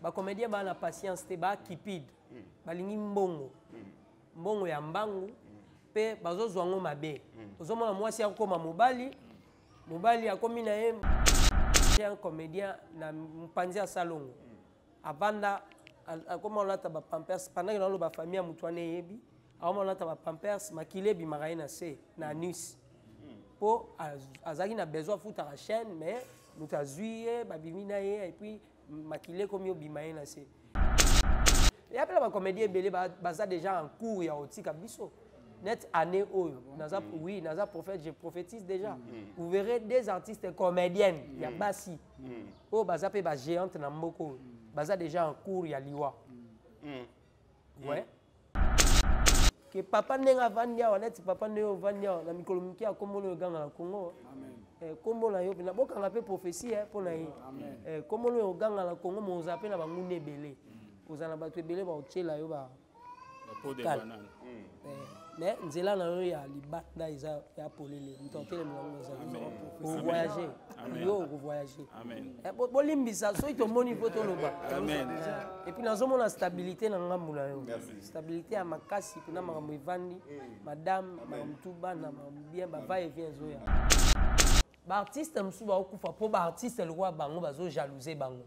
ba comédien ba na patience te ba kipide balingi mbongo mbongo ya mbangu pe bazo zwango mabe ozomona mwasi akoma mobali akomi na ye un comédien na mpanzi ya salongo avanda akoma olata ba pampers pendant que na ba famille mutu ane yebi akoma olata ba pampers makile bimaka ye na se na anus po azaki na besoin futa la chaîne mais mutu azwi ye babimi na ye et puis makile komi obima ye na se et après ba comédien ebele baza déjà en cours ya otika biso net année oyo naza oui naza prophète je prophétise déjà vous verrez des artistes comédiennes ya basi o baza pe ba géante na mboko baza déjà en cours ya liwa ouais que papa nenga vandia net papa neo vandia na mikolo miki akombolo ganga na Congo kombo na yo na bokanga pe prophétie pour na ye kombolo ganga na Congo moza pe na bangunde ebele ozana bato ebele ba otela yo ba peau de banane mais nzela na yo ya libanda eza ya polele mtotele mwango voyager yo voyager amen bolimbisa so itomoni photo loba amen et puis nazomo na stabilité na ngambu na yo stabilité ya makasi pina makambo evandi madame mamtuba na bien ba va et vient zoya ba artiste msuba okufa po ba artiste le roi bango bazo jalouser bango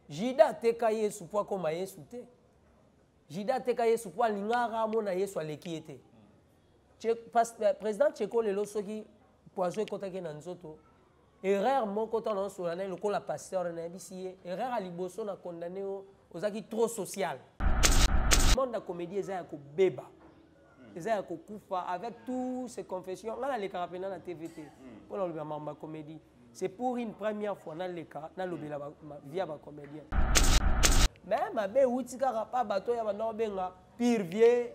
Jida teka Yesu po koma Yesu te Jida teka Yesu po lingara mona Yesu aleki ete. Président Tcheko lelo soki poison kotaki na nzoto. Erreur moko tana solana lokola pasteur na bisiye. Erreur aliboso na condamné ozaki trop social. Monde la comédie eza ko beba. Eza ko kufa avec tous ces confessions. Ngala le carapena na TVT. Pour le mamba comédie. C'est pour une première fois dans le cas dans l'obéla via ma comédien. Même ma bé outika pas bateau ya bana benga pire vieux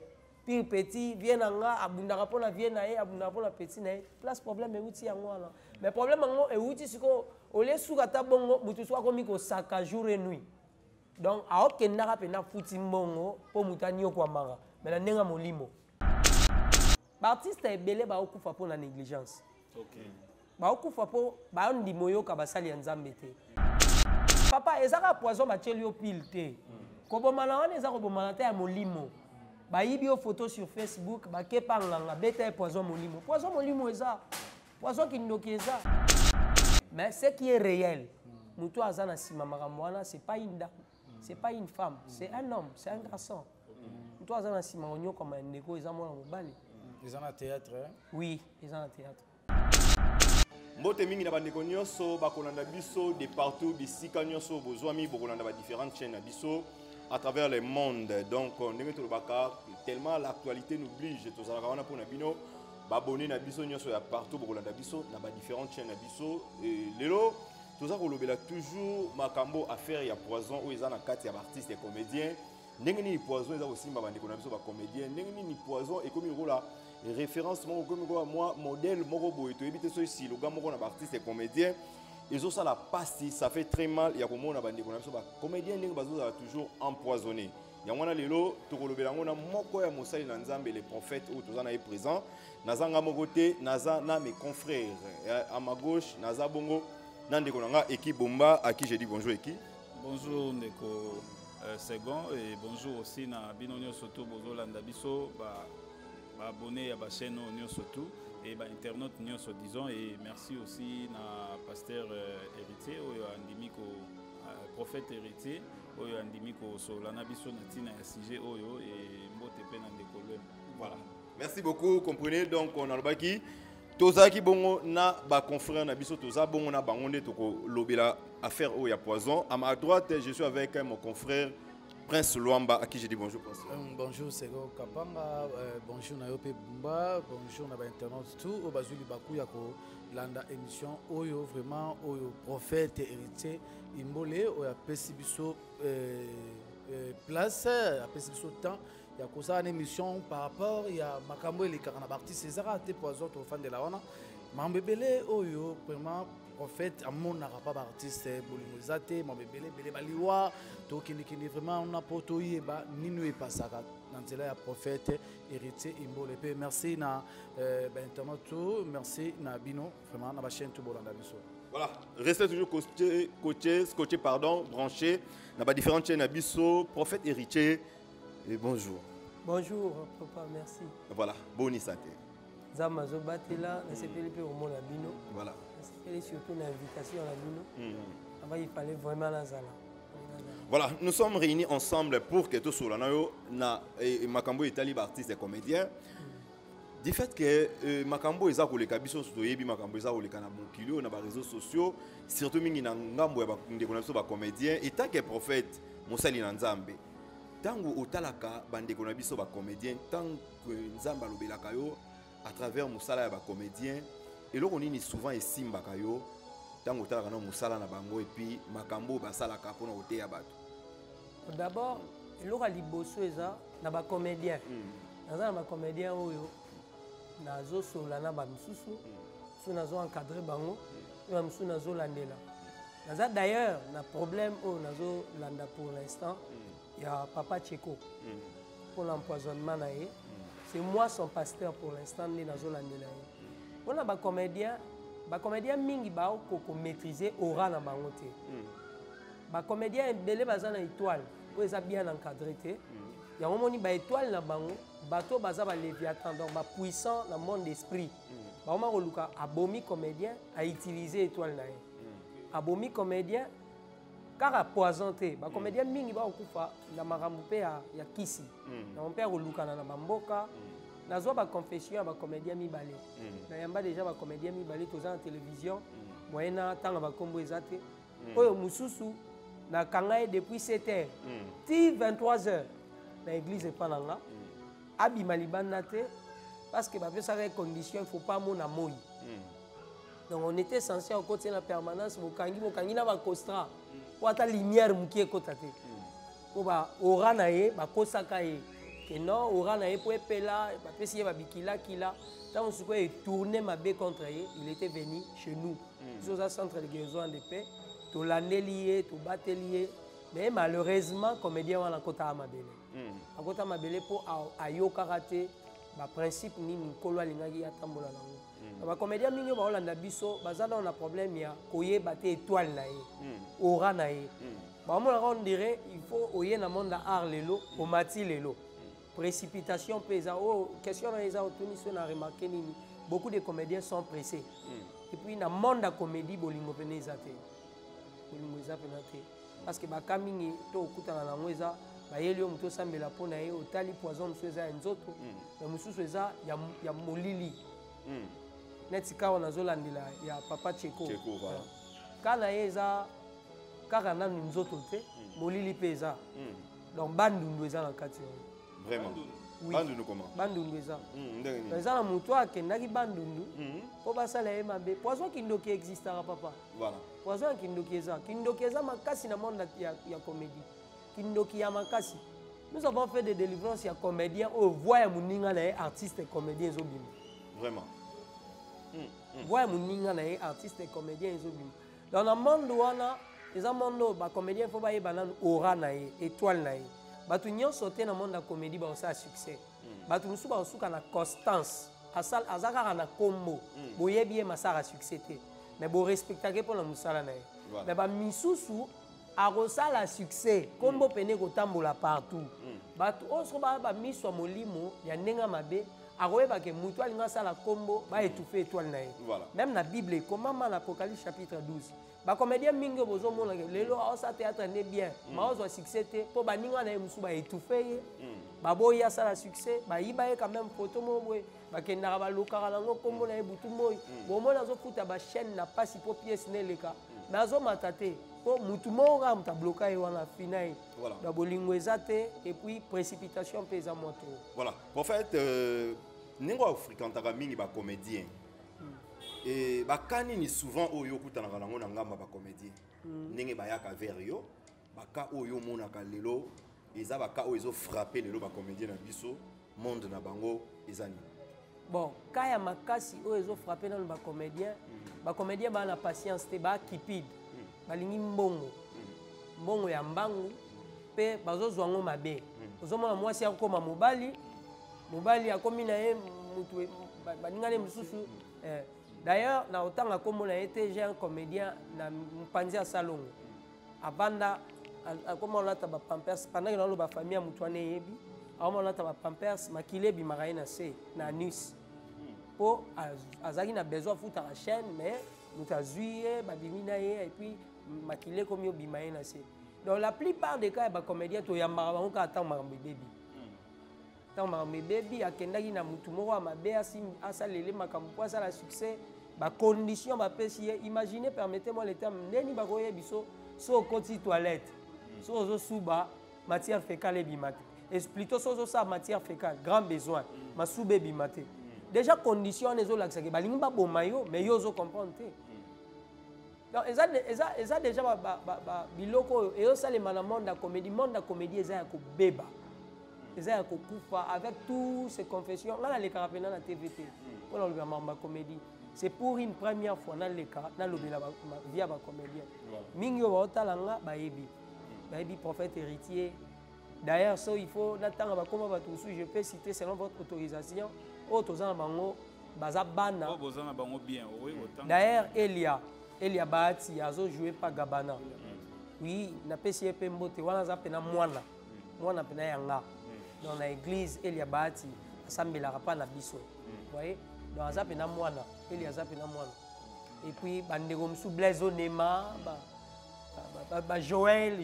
pire petit vient nga abunda rapona vient na ye abunda rapona petit na place problème e outi yango ala mais problème ngo e outi siko ole suka ta bongo butu swa komi ko saka jour et nuit donc a okenda ka pena futi mbongo po mutani okwa manga mais na nenga molimo ba artiste ebele ba okufa po na négligence. OK. Ba okufa po ba ndi moyoka basali ya nzambe te papa ezaka poison bacheli yo pile te ko bomana wana ezaka bomana te ya molimo ba yibi yo photo sur Facebook ba kepa nganga beta poison molimo eza poison kindoki eza mais ce qui est réel muto azana sima makambo wana c'est pas une dame c'est pas une femme c'est un homme c'est un garçon muto azana sima onyo comme ndeko eza mwana mobali ezana théâtre oui ezana théâtre. Mbote mingi na bandeko nyonso bakolanda biso de partout bisika nyonso bozwami bokolanda ba différentes chaînes biso à travers le monde donc ndenge tolobaka tellement l'actualité nous oblige tozalaka wana pona bino babonné na biso nyonso ya partout bokolanda biso na ba différentes chaînes biso et lelo toza kolobela toujours makambo affaire ya poison ou eza na kati ya artiste et comédien ndenge ni poison eza kosimba bandeko na biso ba comédien ndenge ni poison et comme rola référence comme moi modèle moko boye to éviter so ici le gars moko na artiste et comédien ils ont ça la passe ça fait très mal il y a comme on a bandé comme ça ba comédien ndenge bazo toujours empoisonné ya wana lelo to kolobela ngona moko ya mosali na nzambe les prophètes ou tozana est présent nazanga moko te naza na mes confrères à ma gauche naza bongo na ndeko nanga équipe bomba à qui je dis bonjour équipe bonjour ndeko second et bonjour aussi na binonyo soto bozolanda biso ba abonné à la chaîne surtout et internautes disons et merci aussi na pasteur héritier ou andimiko prophète héritier ou andimiko solana biso natina ya sujet oyo et mbote pe na ndekolo voilà merci beaucoup comprenez donc on a le baki tozaki bongo na ba confrère na biso toza bongo na bangonde toko lobela affaire oyo ya poison à ma droite je suis avec mon confrère Prince Luamba, à qui je dis bonjour. Bonjour, Sego Kapanga, bonjour Nayope Bumba, bonjour Naba Internet, tout au Bazuli Bakou Yako, landa émission, Oyo, vraiment, Oyo, prophète, héritier, Imbole, Oya Pessibiso, place, à Pessibiso temps, il y a cosa une émission par rapport, il y a Makambo et les Karanabartis, César a été poison au fan de la Wana, Mambebele, Oyo, vraiment, prophète, à mon pas artiste, Bolinozate, Mambebele, Bele Baliwa, Tokini vraiment on a potoyé ba ninu pas ça dans la prophète héritier Imbole merci na internet merci na bino vraiment na chaîne tout bolanda biso Voilà, restez toujours scotché, pardon, branché. Dans les différentes chaînes Abisso, Prophète Héritier. Et bonjour. Bonjour, papa, merci. Voilà, bonne santé. Zamazo Batela, c'est au monde à Bino. Voilà. C'est surtout une invitation à Bino. Avant, il fallait vraiment la Zala. Voilà, nous sommes réunis ensemble pour que tout soit là. Makambo est talib artiste et comédien. Du fait que Makambo est pour les cabissos, Makambo est pour les canabounkilio, dans les réseaux sociaux, surtout mingi na ngambo ya bakunde kuna so ba comédien et tant que prophète Mosali na Nzambe. Tango otalaka bande kuna biso ba comédien tant que Nzamba lobelaka yo à travers Mosala ya ba comédien et là on est souvent esimba kayo tango otalaka na Mosala na bango et puis Makambo basalaka pona oteya bato. D'abord, eloko liboso eza na ba comédien. Na ba comédien oyo nazo solana ba misusu so nazo encadrer bango ba misusu nazo landela naza d'ailleurs na problème o nazo landa pour l'instant il y a papa Cheko pour l'empoisonnement na ye c'est moi son pasteur pour l'instant ni nazo landela ye on a ba comédien mingi ba ko maîtriser aura na bango te ba comédien belé bazana étoile o eza bien encadré te ya moni ba étoile na bango bateau baza ba léviathan donc ba puissant dans le monde d'esprit ba oma koluka abomi comédien a utiliser étoile na ye abomi comédien car poisanté ba comédien mingi ba okufa na makambo pe ya kisi na mon père koluka na bamboka nazwa ba confession ba comédien mibale na yamba déjà ba comédien mibale toza na télévision moyena tanga ba kombo ezate oyo mususu na kangaye depuis 7h ti 23h na église pas nanga abima libanda te parce que bapesa les conditions il faut pas mona moi donc on était censé au côté la permanence mokangi na ba costra pour ta lumière mukie kota te pour ba ora na ye ba kosaka ye que non ora na ye pour epela bapesi ye ba bikila kila tant on est tourné ma bé contre ye il était venu chez nous sur un centre de guérison de paix to landelier to batelier mais malheureusement comédien wana kota mabele akota mabele po ayoka raté ba principe ni nkolo alingaki atambola nango ba comédien mingi ba olanda biso bazana on a problème ya koyeba te étoile na ye aura na ye ba mona on dirait il faut oyer na monde art lelo o mati lelo précipitation pesa oh question na eza otuni so na remarqué nini beaucoup de comédiens sont pressés et puis na monde de comédie bolingo pene ezate bolingo ezate penate parce que ba kamingi to okutana nango eza bayeli yo muto sambela pona ye otali poison muso eza nzoto na mususu eza ya molili neti kawa nazolandela ya papa Cheko kana ye eza kaka nanu nzoto te molili pe eza donc bandundu eza na kati vraiment bandundu comment bandundu eza eza na muto akendaki bandundu po basala ye mabe poison kindoki existara papa voilà poison kindoki eza makasi na monde ya comédie kindoki ya makasi nous avons fait des délivrances ya comédien au voya muninga na ye artiste et comédien ezobima vraiment voya muninga na ye artiste et comédien ezobima dans le monde wana eza monde ba comédien faut ba yeba nanu aura na ye étoile na ye batu nyonso te na monde ya comédie ba osala succès batu musu ba osuka na constance azaka na kombo boyebi ye masara succès te mais bo respectake pour la musala na ye mais ba misusu akosala succès kombo pene kotambola partout bato oso ba miso molimo ya ndenga mabe akoyeba ke mutu alinga asala kombo ba étouffer étoile na ye même na bible komama na Apocalypse chapitre 12 ba comédien mingi bozomona lelo osa théâtre ne bien maozwa succès te po baninga na ye musu ba étouffer ye baboyi asala succès bayiba ye quand même photo mobwe bakendaka balukaka nango kombo na ye butu moi bomona azofuta bachaîne na pasi po pièce neleka mais azomata te po mutu moko kaka mutu abloka ye wana fina ye na bolingo eza te et puis précipitation mpe eza mwa to voilà prophète ndenge ofréquentaka mingi bacomédien et bakani ni souvent oyo okutanaka nango na ngamba bacomédien ndenge bayaka vers yo baka oyo omonaka lelo eza baka oyo ezofrappe lelo bacomédien na biso monde na bango eza nini bon ka ya makasi oyo ezofrappe nano bacomédien baa na patience te baakipide balingi mbongo ya mbangu mpe bazozwa ngo mabe ozomona mwasi akokoma mobali akomi na ye mutu baningane mosusu D'ailleurs, na autant à comme on a été, j'ai un comédien na Mpanzi à Salon. Abanda, comme on a taba pampers, pendant que dans la famille à Moutouane Yebi, on a taba pampers, makile bi maraïna se na Nice. Pour azaki na besoin foutre la chaîne, mais nous a zuye, babimina et puis makile comme yo bi maraïna se. Donc la plupart des cas, les comédiens, tu as marre quand attend marre baby. Tant marre baby, à kendaki na mutumo à ma béasi, à ça les makampo, à ça la succès. Ba condition ba pesier imaginez permettez-moi les termes neni ba koye biso so koti toilette so zo suba matière fécale bimate et plutôt so ça matière fécale grand besoin ma soube bimate déjà condition les zo laxake ba lingi ba bomayo mais yo zo comprendre donc eza déjà ba biloko et ça les mana monde la comédie eza ko beba eza ko kufa avec tous ces confessions là les carapena na TVT pour le ma comédie. C'est pour une première fois dans le cas, dans le via ma comédien. Mingo Waotalanga, Baebi prophète héritier. D'ailleurs, ça il faut n'attendre comment va tout je peux citer selon votre autorisation. Autres en bango, Bazabana. D'ailleurs, Elia Bahati a joué par Gabana. Oui, n'a pas si Pembote, wana zapena mwana pena yanga. Dans l'église, Elia Bahati, assemblée la rapa na biso. Vous voyez? Donc ça pena mwana, il y a ça pena mwana. Et puis bandego msou Blaise Onema, Joël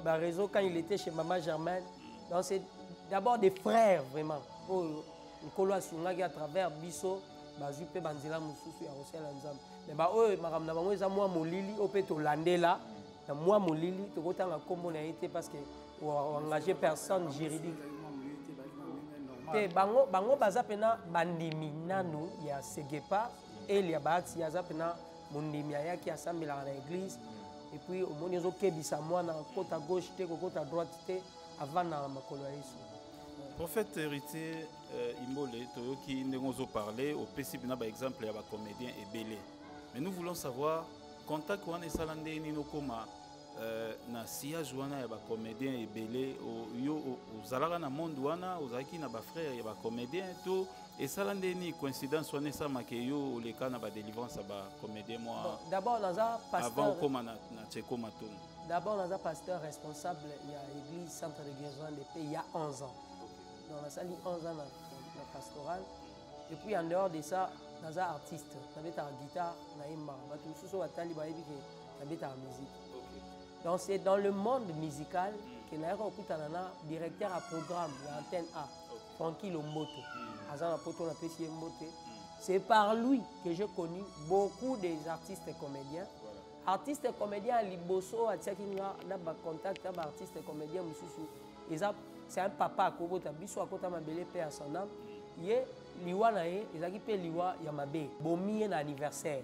réseau quand il était chez Maman Germaine. Donc c'est d'abord des frères vraiment. Oh, Nkolo Asunga à travers biso, bazupe banzela mususu ya Rosel Nzam. Mais ba oh maram na bango eza moi molili opeto landela, na moi molili to kotanga kombo na été parce que engager personne juridique. Bango baza pena bandimi nanu ya segepa et ya bahati ya zapena mondimi ya ki assemblée à l'église et puis au monde zo kebisa mwana côté à gauche te côté à droite te avant na makolo ya Yesu. Prophète héritier Imbole toyoki ndengo zo parler au principe na ba exemple ya ba comédien ebele. Mais nous voulons savoir contact wana esalande nino koma na sillage wana ya ba comédien ebele yo ozalaka na monde wana ozalaki na ba frère ya ba comédien to esalande ni coïncidence wana sama ke yo oleka na ba délivrance ya ba comédien moi d'abord naza pasteur avant koma na Tcheko Maton. D'abord naza pasteur responsable ya église centre de guérison de paix il y a 11 ans. Donc on a sali 11 ans na pastoral et puis en dehors de ça naza artiste na beta guitare na imba batu suso watali ba yebi ke na beta musique. Donc c'est dans le monde musical que nous avons un directeur à programme, l'antenne A, Francky Lomboto. C'est par lui que j'ai connu beaucoup des artistes et comédiens. Artistes et comédiens, Liboso, n'a contact avec artistes et comédiens. C'est un papa à Kobota, Biso à Kota Mabele, père à son âme. Il est Liwa Nae, il a dit Liwa Yamabe, Bomi un anniversaire.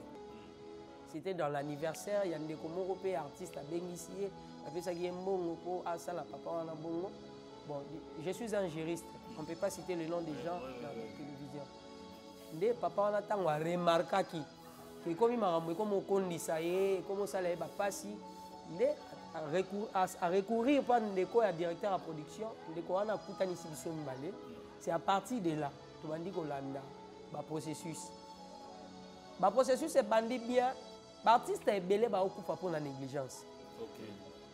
C'était dans l'anniversaire, il y a des Européens artistes à bénéficier. Après ça, il y a un bon à ça, la papa en a bon. Bon, je suis un juriste. On ne peut pas citer le nom des gens dans la télévision. Les papas en attendant à remarquer que comme il m'a ramené comme on connaît ça et comment ça l'est passé, à recourir par le directeur à production, c'est à partir de là, tu m'as dit qu'on a un processus. Le processus est bandit bien. L'artiste est belé ba okufa pour la négligence. OK.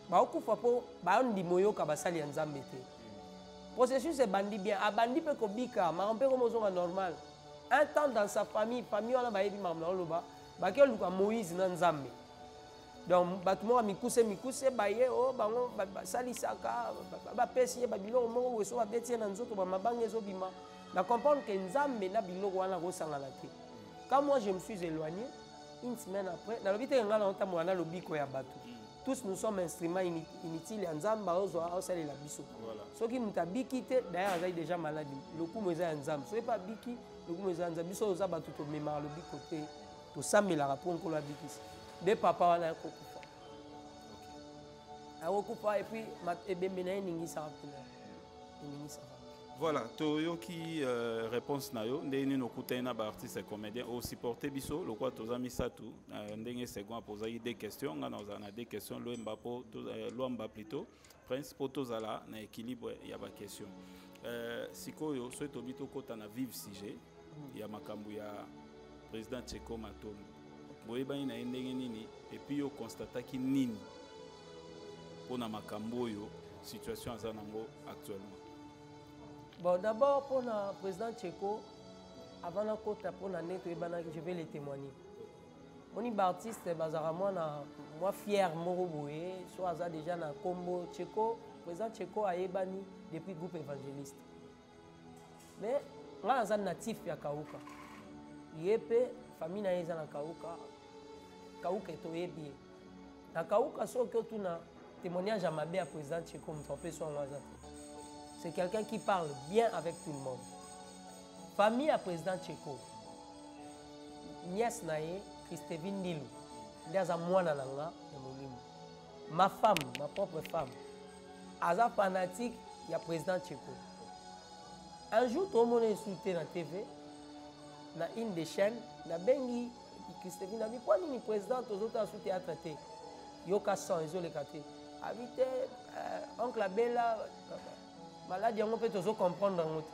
Ba okufa pour ba ndi moyo ka basali nzambe te. Processus est bandit bien. A bandit pe ko bika, ma on peut comme on normal. Un temps dans sa famille on a ba yebi mamna loba, ba ke luka Moïse na nzambe. Donc batmo mikuse ba ye o bango basali saka ba pesi ba biloko mo weso ba betie na nzoto ba mabange zo bima. Na comprendre que nzambe na biloko wana ko sangala te. Quand moi je me suis éloigné, une semaine après, dans le vite tous nous sommes instruments inutiles en Zamba et la biso. Ceux qui nous ont quitté, d'ailleurs, ils sont déjà malades. Le coup, ils sont en Zamba. Ce n'est pas biki, le coup, ils sont en Zamba. Biso, ils ont tout mémoire, le biki, tout ça, mais la rapport, on l'a biki. Des papas, on a un coup. Et puis, voilà, toyoki réponse na yo ndeni no kutena ba artiste comédien au supporter biso le quoi tozami satu ndenge second poser des questions ngana ozana des questions lo mbapo lo mba plutôt principe tozala na équilibre ya ba question sikoyo so tobito kota na vivre sujet ya makambu ya président Tcheko Matondo. Boyebani na ndenge nini et puis yo constataki nini pour na makambo yo situation aza nango actuellement. Bon, d'abord pour le président Tcheko, avant la côte pour l'année, je vais les témoigner. Mon artiste, moi fier, Moroboué, soit déjà dans combo Tcheko, président Tcheko a ébani depuis le groupe évangéliste. Mais moi, je suis natif à Kauka. Yépe, famille na na Kauka. Kauka est au Yébi. Na Kauka, ce que tu as témoignage à ma belle président Tcheko, c'est quelqu'un qui parle bien avec tout le monde. Famille à président Tcheko. Nièce nae, Christevine Nilou. Ma femme, ma propre femme, Aza fanatique, il y a président Tcheko. Un jour, tout le monde est insulté dans la TV, dans une des chaînes, na bengi, Christevine a dit, pourquoi ni président, tous les autres insultés à traiter? Yoka sang, ils ont les catés. Habité, oncle Abela, malade, on peut toujours comprendre dans l'autre.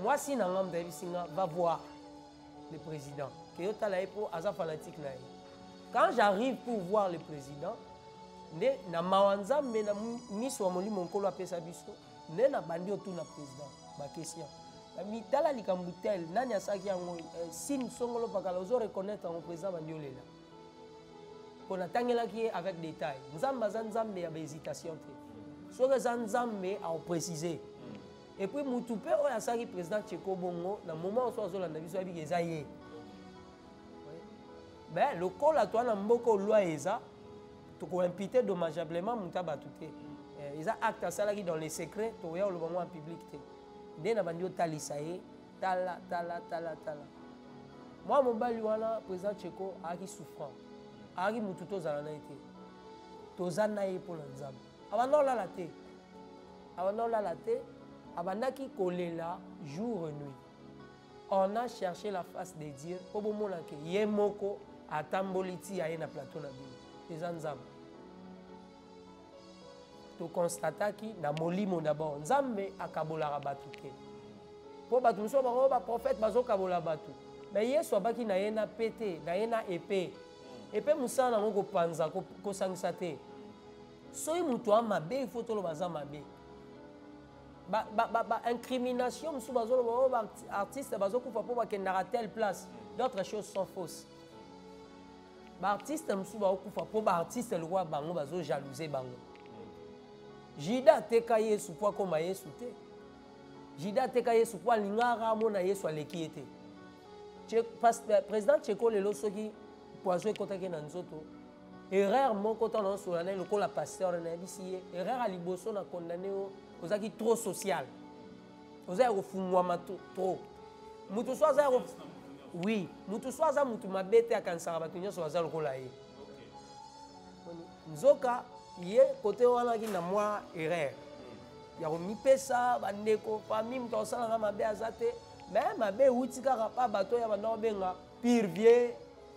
Moi, si Nangam Davisinga va voir le président, quand j'arrive pour voir le président, na mawanza mais na miso amoli monkolo apesa biso ne na bandi otuna président ba question na mitala likambutel nani asaki yango sin songolo bakala ozo reconnaître en président bandi olela pour natangela qui avec détail nzamba za nzambe ya hésitation te so que za nzambe a préciser et puis mutupe o asaki président Tcheko bongo na moment so azolanda biso abi eza ye ben le col à toi na mboko loi eza tu peux imputer dommageablement Moutaba Touté. Ils ont acte ça dans les secrets, tu vois le moment en public. Dès na bandio talisaye, tala. Moi mon baliwana président Tcheko a qui souffrant, a qui mututo zalana été. Tozana y pour l'ensemble. Avant la laté, avant qui collait là jour et nuit. On a cherché la face de dire pour bon moment que yemoko a tamboliti a na plateau na bio. Les anzam. Tu constates que na molimo d'abord nzambe akabola rabatu te. Po batu muso ba prophète bazo kabola batu. Mais yeso abaki na yena pété, na yena épée. Épée musana ngo panza ko sangisa te. Soyi mutu amabe il faut to lo baza mabe. Ba incrimination muso bazo lo ba artiste bazo kufa po ba kendara telle place. D'autres choses sont fausses. Artiste msuba okufa po ba artiste le roi bango bazo jalouser bango. Jida teka Yesu po koma Yesu te. Jida teka Yesu po lingara mona Yesu aleki ete. Président Tcheko lelo soki poazo ekotaki na nzoto. Erreur moko tano solana lokola pasteur na bisiye. Erreur a liboso na condamné ozaki trop social. Ozaki kofungwa trop. Mutu so azaki oui, mutu swaza mutu mabete akansaka bato nyonso baza lokola ye. Nzoka ye kote wana ki na mwa erreur. Ya komipesa bandeko famille mutu osalanga mabe azate, mais mabe uti kaka pa bato ya banda benga pire vieux,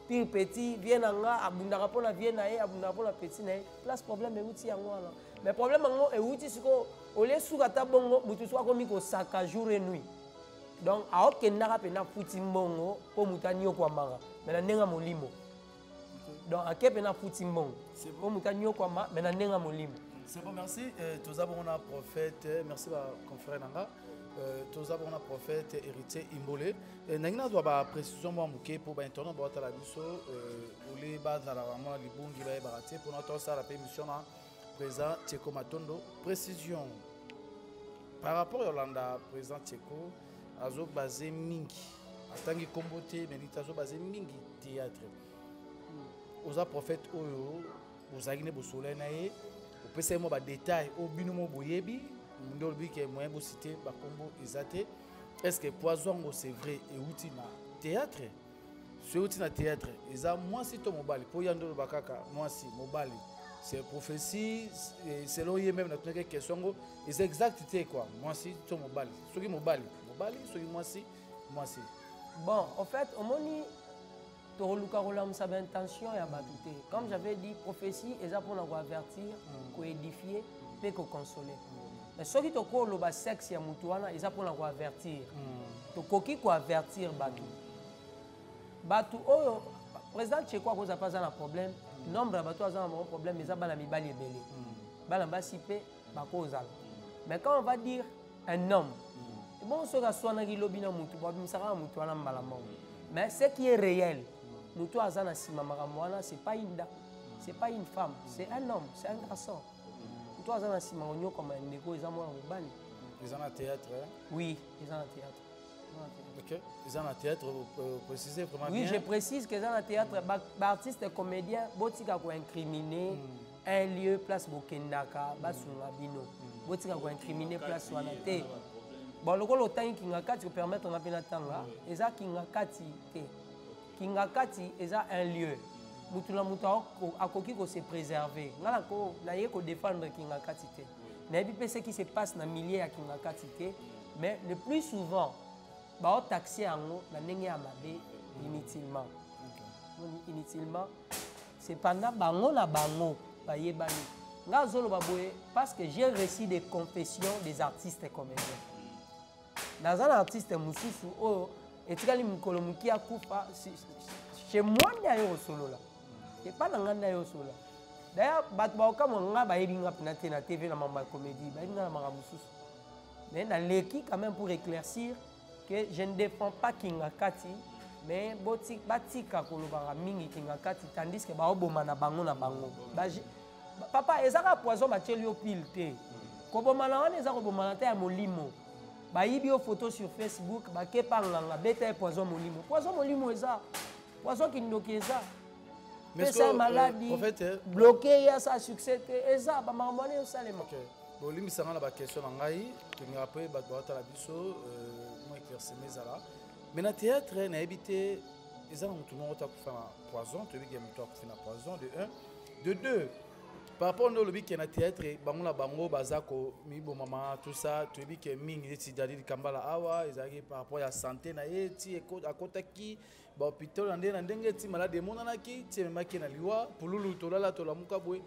pire petit, vieux nanga abundaka pona vieux na ye, abundaka pona petit na ye. Place problème uti yango wana. Mais problème yango e uti siko ole suka ta bongo mutu swa komi ko saka jour et nuit. Donc, à aucun n'a pas foutu mbongo pour moutanio kwa mara, mais na nenga molimo. Donc, à quel pena foutu mbongo pour moutanio kwa mara, mais na nenga molimo. C'est bon, merci. Tous avons un prophète, merci à confrère Nanga. Tous avons un prophète héritier Imbolé. Nangina doit ba précision moi mouké pour ba internet ba ta la biso les bas dans la vraiment les bungi ba baraté pour notre ça la permission na président Tcheko Matondo. Précision par rapport à Yolanda président Tcheko azo basé mingi atangi kombote mais azo basé mingi théâtre oza prophète oyo bozagine bosola nae opesa mo ba détail obino mo boyebi ndolbi ke moyen bo citer ba kombo ezate est-ce que poison c'est vrai et outil na théâtre ce outil na théâtre eza moi si to mobali po yandolo bakaka moi si mobali c'est prophétie selon lui même notre question c'est exact quoi moi si to mobali soki mobali moi si. Bon, en fait, au moni, intention et abattuté. Comme j'avais dit, prophétie, et ça pour nous avertir, pour édifier, et pour consoler. Mais ce qui est le sexe, et ça pour nous avertir. Tu coquille pour avertir, bato oyo président Tcheko akoza pas un problème nombre bato aza un problème mais ça bana mibali ebele bana basi pe bakozala mais quand on va dire un homme bon ce que soit na gilobi na mutu ba misaka mutu wana mbala mo mais ce qui est réel mutu aza na sima makambo wana c'est pas une femme c'est un homme c'est un garçon mutu aza na sima onyo comme un ndeko eza mwana mobali ils ont un théâtre oui ils ont un théâtre. Ok, ils ont un théâtre, vous précisez vraiment oui, bien. Oui, je précise que dans le théâtre, artistes et comédiens, botika ko incriminer un lieu place Bokendaka, basunga bino. Botika ko incriminer place wanate. Bon, le gros temps kingakati pour permettre on a bien tanga, eza kingakati te. Kingakati eza un lieu. Mutula muta akoki ko se préserver. Ngala ko na ye ko défendre kingakati te. Na bi ce qui se passe na milieu ya kingakati te, mais le plus souvent ba taxi yango na ndenge ya mabe inutilement. Inutilement c'est pendant bango na bango ba yebani. Nga zolo ba boye parce que j'ai reçu des confessions des artistes et comédiens. Dans un artiste mususu oh etikali mukolo muki akufa chez moi ndayo solo là. Et pas na nganda yo solo. D'ailleurs bat ba okamo nga ba yebinga pinate na TV na mamba comédie ba yebinga na manga mususu. Mais dans l'équipe quand même pour éclaircir que je ne défends pas Kingakati, mais batika kolobara mingi Kingakati tandis que baoboma na bango na bango. Papa ezaka poison bacheli yo pile te. Koboma na wana ezaka koboma na te ya molimo. Ba yibi yo photo sur Facebook, ba kepa nganga beta poison molimo. Poison molimo eza. Poison kindoki eza. Mais c'est maladie. En fait, bloqué ya sa succès eza ba mamone yo salema. OK. Bon limisanga na ba question na ngai, tu après ba doit la biso mais dans le théâtre, on a évité les gens qui ont fait poison, tu as fait poison de 1. De 2, par rapport au lobby qui est dans le théâtre, bango bango bazako mibo mama tout ça, tu as vu que mingi ti dadi kambala awa, ils par rapport à la santé na yeti à kotaki, ba hôpital na ndenge ti malade mona na ki, ti maki na liwa, pululu tolala tolamuka boy,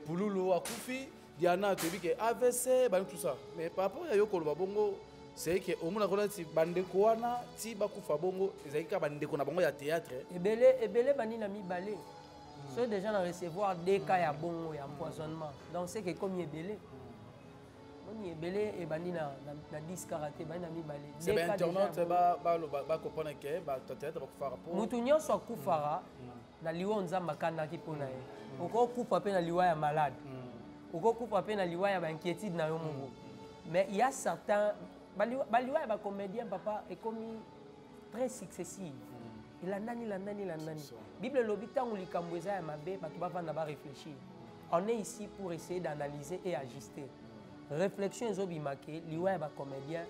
pululu akufi, diana tu as vu que AVC, ba tout ça. Mais par rapport à yoko lo bongo c'est que au moins on ti bandeko wana ti bakufa bongo ezalika bandeko na bongo ya théâtre ebele bani na mibale ceux déjà na recevoir des cas ya bongo ya empoisonnement donc c'est que comme ebele on ebele e bani na 10 karaté bani na mibale c'est bien internaute ba comprendre que ba théâtre ba kufa rapport mutu nyonso akufara na liwa nzamba kanda ki pona ye oko kufa pe na liwa ya malade oko kufa pe na liwa ya ba inquiétude na yo mongo mais il y a certains Baliwa ba comédien papa est comme très successif. Il a nani. Bible l'obita on likamboza ya mabe ba tuba vanda ba réfléchir. On est ici pour essayer d'analyser et ajuster. Réflexion ezobi marqué liwa ba comédien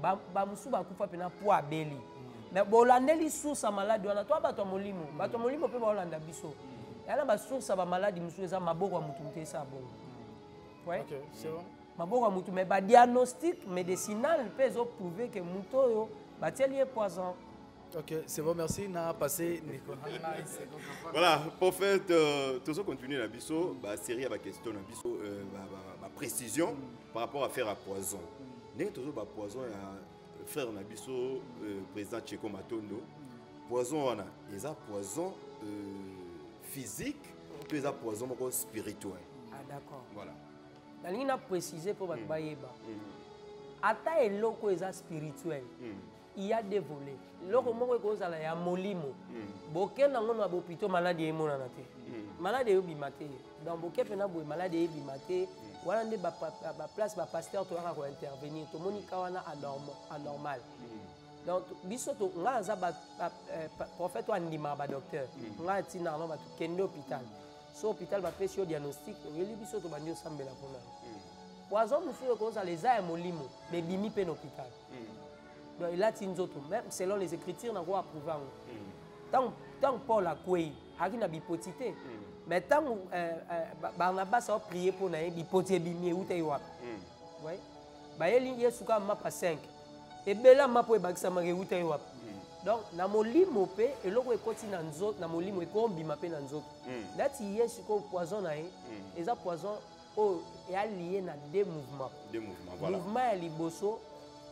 ba musu ba kufa pena po abeli. Mais bolandeli source ya malade wana to bato molimo. Bato molimo pe ba olanda biso. Yana ba source ba malade musu eza maboko mutu ntesa bongo. Ouais. OK, c'est bon. Maboko mutu mais ba diagnostic médicinal peut prouver que muto yo batieli poison. OK, c'est bon, merci. Na passé voilà, prophète toujours continuer la biso, ba série ba question na biso ba précision par rapport à faire à poison. N'est toujours ba poison ya frère na biso président Tcheko Matondo. Poison wana, eza poison physique, puis eza poison spirituel. Ah d'accord. Voilà. Nalingi na préciser pour bato bayeba. Ata eloko eza spirituel. Il y a des volets. Loko moko ekozala ya molimo. Bokenda ngono ba hôpital malade emona na te. Malade yo bimate. Dans boke pena boy malade yo bimate. Wana nde ba place ba pasteur to ko intervenir. To monika wana anormal. Donc biso to nga za ba prophète wa ndima ba docteur. Nga tina no ba to kende hôpital. So hôpital va faire un diagnostic, il biso to bandio sambela pona. Poison musuyo ko za les a molimo, mais bimi pe hôpital. Donc il a tinzoto même selon les écritures na ko approuver. Tant Paul a kwei, haki na bipotité. Mais tant Barnabas a prié pour na bipotité bimi uté wa. Ouais. Ba yeli yesuka mapa 5. Et bela mapo e bakisa mage uté wa. Donc na molimo pe eloko ekoti na nzoto na molimo ekombima pe na nzoto. Dati yesu ko poison na ye eza poison o ya lié na deux mouvements. Deux mouvements voilà. Mouvement ya liboso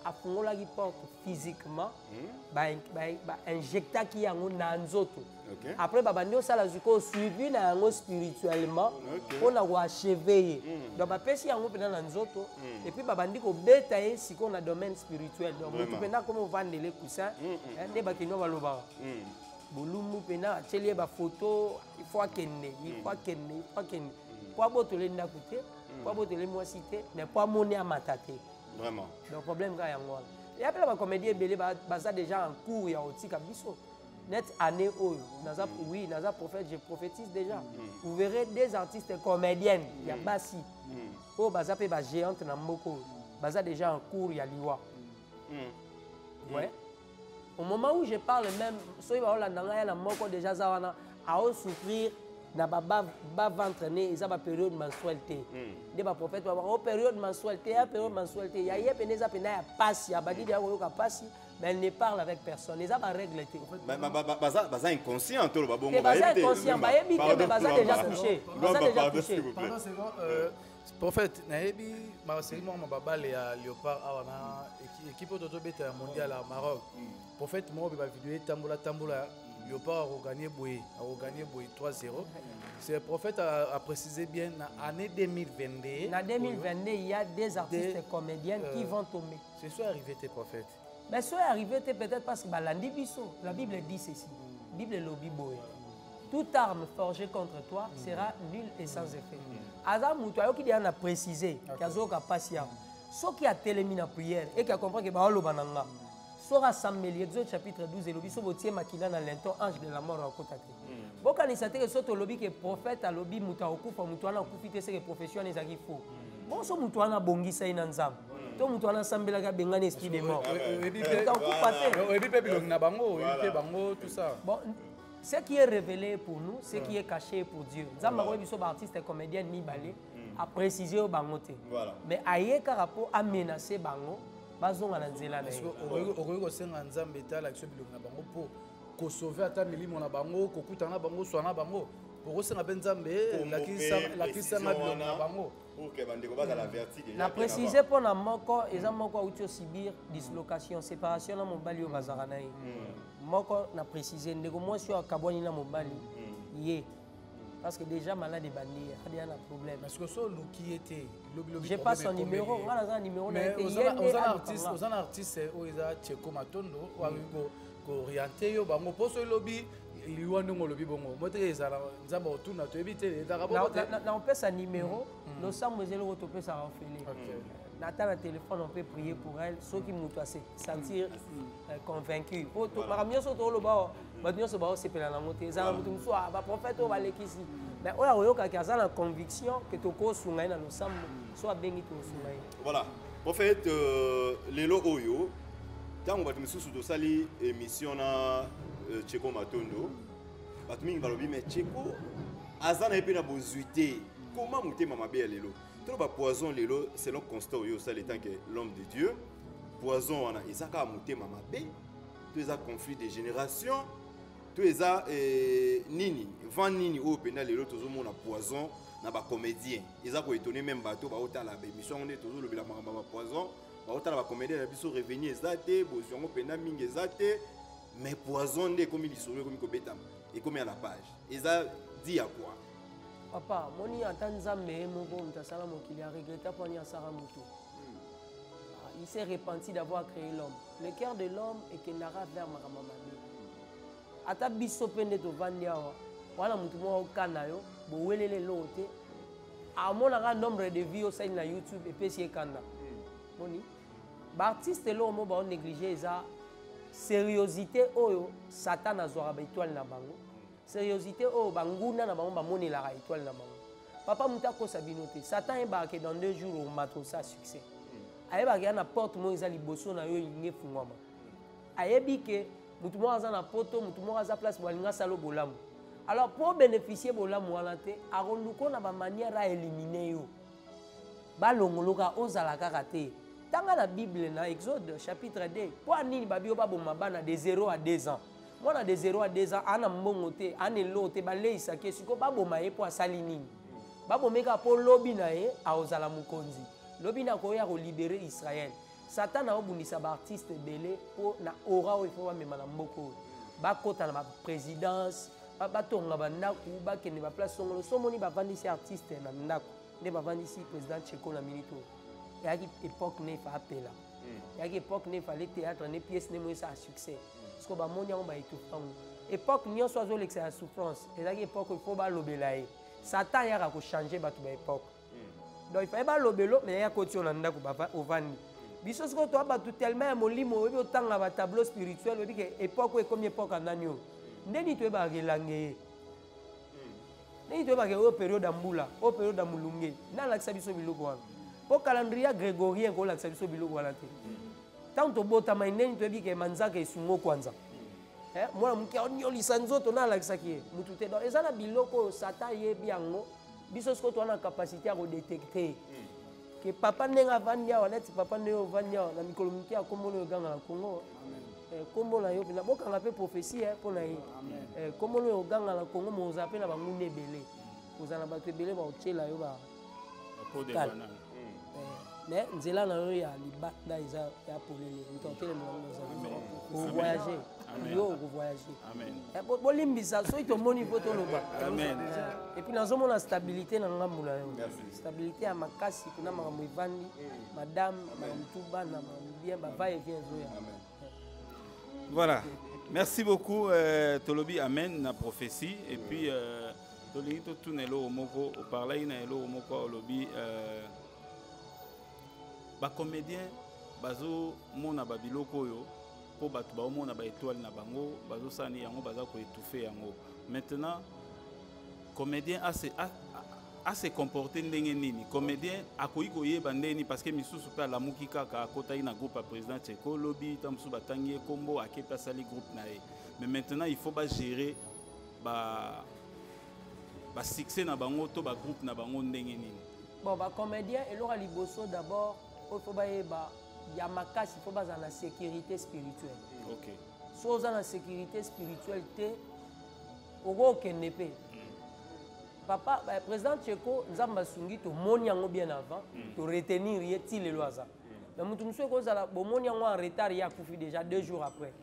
afungolaki porte physiquement injectaki yango na nzoto après babandi osala sikoyo suivi na yango spirituellement mpona koacheve ye donc bapesi yango mpena na nzoto et puis babandi kobeta ye sikoyo na domaine spirituel donc motu mpena komi ovandele cousin nde bakeno balobaka bolumu mpena atieli ye bafoto ifo akende po abotole ndako te po abotole mwasi te mais po amoni amata te vraiment donc problème kaka yango wana et après bacomédie ebele baza déjà en cours ya kotika biso net année oyo oui naza prophète je prophétise déjà vous verrez des artistes comédiennes ya basi oyo baza mpe bagéante na mboka oyo baza déjà en cours ya liwa ouais au moment où je parle même soki baolanda ngai ya na moko déjà aza wana aosouffrir na ventre ne eza période mensuelle te nde baprophète babaka période mensuelle te ya période mensuelle te ya ye pene eza pena ya pasi ya badidi ya koyoka pasi mais elle ne parle avec personne eza barègle te baza inconscient tolo babongo baza inconscient bayebi te mais baza déjà touché pardon second prophète nayebi maseri moko babale ya léopard awa na équipe oyo tozobeta ya mondial ya Maroc prophète moko mpe bavideo etambola Léopard a gagné 3-0. C'est le prophète a précisé bien en année 2022. En 2022, il y a des artistes comédiennes qui vont tomber. C'est soit arrivé tes prophètes. Mais soit arrivé peut-être parce que la Bible dit ceci. La Bible est boy. Toute arme forgée contre toi sera nulle et sans effet. Azam Moutoyo qui a précisé qu'il y a patient. Ceux qui a téléminé la prière et qui a compris que Baolo Bananga. Sora Samuel, Exode chapitre 12, et lobi so botie makila na lento ange de la mort en côté. Boka ni sate que soto lobi que prophète a lobi muta okufa mutuana okufite c'est que profession ezaki faux. Bon so mutuana bongisa ina nzambe. To mutuana sambela ka bengani esprit de mort. Ebi pe bilong na bango, ebi pe bango tout ça. Bon, ce qui est révélé pour nous, ce qui est caché pour Dieu. Nzambe ko biso ba artiste comédien mi balé a précisé au bangote. Mais aye ka rapport a menacé bango. Bazonga na nzela na ye okoki kosenga nzambe etala biso biloko na bango mpo kosauve ata milimo na bango kokutana na bango swana na bango okosenga mpe nzambe lakisanga biloko na bango na précise mpo na moko eza moko auti osibir dislocation séparation na mobali oyo bazaka na ye moko na précise ndeko mwasi oyo akabwani na mobali ye parce que déjà malade bandi il y a un problème parce que so luki était j'ai pas son numéro on a un numéro mais aux artistes où ils a Cheko Matondo ou orienté yo bango poso lobby liwando ngolobi bongo mote ezala nzamba otuna to ebite na on peut sa numéro nous sommes zelo to peut sa renfler Nathan le téléphone on peut prier pour elle ceux qui m'ont se sentir convaincu auto maramio soto lo ba badnyo so ba c'est pela na mote za mutu so ba prophète o ba lekisi mais oya oyoka ki azala conviction que to ko sunga na losambo so abengi to sunga. Voilà prophète lelo oyo tango batu misusu to sali émission na Cheko Matondo batu mingi balobi mais Cheko azana epena bozuité comment mutema mabe ya lelo tout ba poison lelo selon constat oyo ça l'étant que l'homme de Dieu poison wana ezaka mutema mabe tout ça conflit de génération tout ça nini vent nini o pena lelo tozo mona poison na ba comédien ils a ko étonner même bateau ba otala ba émission on est toujours le bila mama poison ba otala ba comédien na biso revenir ezate boziongo pena mingi ezate mais poison ndé comme il saurait comme ko betam et comme à la page ils a dit à quoi papa moni atanzambe moko mtasala mokili a regretté pour ni asara mutu il s'est repenti d'avoir créé l'homme le cœur de l'homme est que nara vers makamama ata biso pende to vandi awa wana mutu mo kana yo bo welele lote amona ka nombre de vues au na YouTube et pesi kanda moni ba artiste lo mo ba négliger eza sérieuxité oyo Satan azora ba étoile na bango sérieuxité oyo banguna na bango ba moni la étoile na bango papa mutako sabinote Satan e ba ke dans 2 jours au mato sa succès ayeba ke na porte mo eza liboso na yo ngefungwama ayebi ke mutu mo aza na poto mutu mo aza place bolinga salo bolamu alors pour bénéficier bolamu wana te akonduko na ba manière à éliminer yo balongoloka ozala kaka te tanga la Bible na Exode chapitre 2 pour nini babio ba bomba bana de 0 à 2 ans mwana de 0 à 2 ans ana mbongo te ana lote baleisa ke siko ba boma ye pour asali nini ba bomeka po lobi na ye aozala mukonzi lobi na ko ya ko libérer Israël Satan a obundisa ba artiste belé pour na aura o ifo ba memana mboko. Ba kota na ba présidence, ba tonga ba ndaku, ba kende ba place songolo. Somoni ba vandisi artiste na ndaku. Ne ba vandisi président Tcheko na minito. Et à l'époque ne fa appela. Et à l'époque ne fallait théâtre ne pièce ne moins à succès. Parce que ba monia on ba étouffant. Époque nyo so zo l'excès à souffrance. Et à l'époque il faut ba lobelaye. Satan ya ko changer ba tout ba époque. Donc il fallait pas lobelo mais ya ko tion na ndaku ba ovandi. Biso ce que toi ba tout tellement molimo obi otanga ba tableau spirituel obi que époque e comme époque ananyo. Ndeni to ba relange. Ndeni to ba ke o période ambula, o période amulunge. Na la biso biloko wana. Po calendrier grégorien ko la biso biloko wana te. Tant to bota ma ndeni to bi ke manzaka esungo kwanza. Moi muke onyo lisanzoto na la kisaki mutu te. Donc ezana biloko Satan yebi yango. Biso ce que toi na capacité à détecter. Que papa nenga vanya wana ti papa neo vanya na mikolo miki akombo le ganga na Congo kombo na yo na boka ngape prophétie pour na yi kombo le ganga na Congo mo zape na bangu nebele ozana ba tebele ba otela yo ba ko de bana mais nzela na yo ya libanda isa ya polele ntotele mo za voyager yo go voyager amen bolimbisa so ito moni poto loba amen et puis nous avons la stabilité dans la stabilité à makasi kuna makambo evandi madame mtuba na bien va et vient zoya. Voilà, merci beaucoup Tolobi amen na prophétie et puis tolingi to tunelo omoko o parler na elo omoko olobi ba comédien bazo mona ba biloko yo po batu ba mona ba étoile na bango bazo sani yango baza ko étouffer yango. Maintenant comédien a se comporter ndenge nini comédien akoyi koyeba ndeni parce que misusu pe la muki kaka akota ina groupe président Tcheko lobi tamsu batangi kombo akepa sali groupe na ye. Mais maintenant il faut ba gérer ba succès na bango to ba groupe na bango ndenge nini. Bon ba comédien elora liboso d'abord il faut ba yeba ya makasi il faut ba na sécurité spirituelle. OK. So za na sécurité spirituelle te oko kenepe. Papa, président Tcheko, nous avons sungi to moni yango bien avant, to retenir yeti le loaza. Mais mutu musu ko za bo moni yango en retard ya kufi déjà 2 jours après.